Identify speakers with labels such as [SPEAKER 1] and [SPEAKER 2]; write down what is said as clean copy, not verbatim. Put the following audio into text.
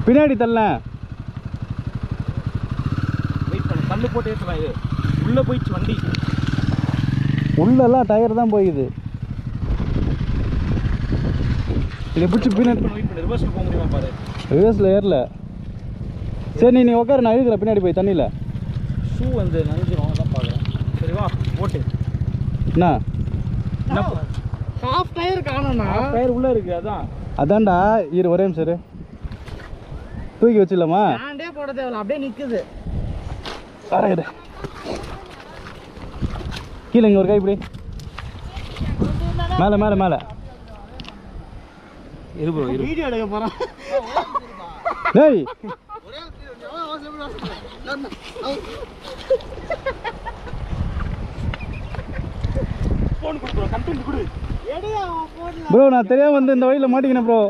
[SPEAKER 1] பின்னாடி தள்ள.
[SPEAKER 2] வெயிட் பண்ணு, கல்லு போட்டு ஏற்றலாம். இது உள்ளே போயிடுச்சு வண்டி.
[SPEAKER 1] உள்ளெல்லாம் டயர் தான் போயிடுது. இதை பிடிச்சி பின்னாடி
[SPEAKER 2] வெயிட் பண்ணு, ரிவர்ஸில் போக முடியுமா பாரு.
[SPEAKER 1] ரிவர்ஸில் ஏறல. சரி நீ உட்காரு, நான் இருக்கிற பின்னாடி போய் தண்ணியில்.
[SPEAKER 2] ஷூ வந்து நனைஞ்சிரும், அதான் பார்க்குறேன். சரிவா ஓட்டு.
[SPEAKER 1] என்ன
[SPEAKER 2] ஹாஃப் டயர் காணோண்ணா. ஹாஃப் டயர் உள்ளே இருக்குது.
[SPEAKER 1] அதான்டா. இரு ஒரே நிமிஷம் இரு. தூக்கி வச்சிடலாமா?
[SPEAKER 2] ஸ்டாண்டே போட தேவையில்ல, அப்படியே நிற்குது.
[SPEAKER 1] அரையிடு கீழே இங்கே ஒரு கை இப்படி மேலே மேலே மேலே
[SPEAKER 2] இரு ப்ரோ, வீடியோ எடுக்க போகிறேன்.
[SPEAKER 1] டேய்
[SPEAKER 2] ஃபோன் கொடு ப்ரோ, கண்டென்ட் கொடு.
[SPEAKER 1] ப்ரோ நான் தெரியாமல் வந்து இந்த வழியில் மாட்டிக்கினேன் ப்ரோ.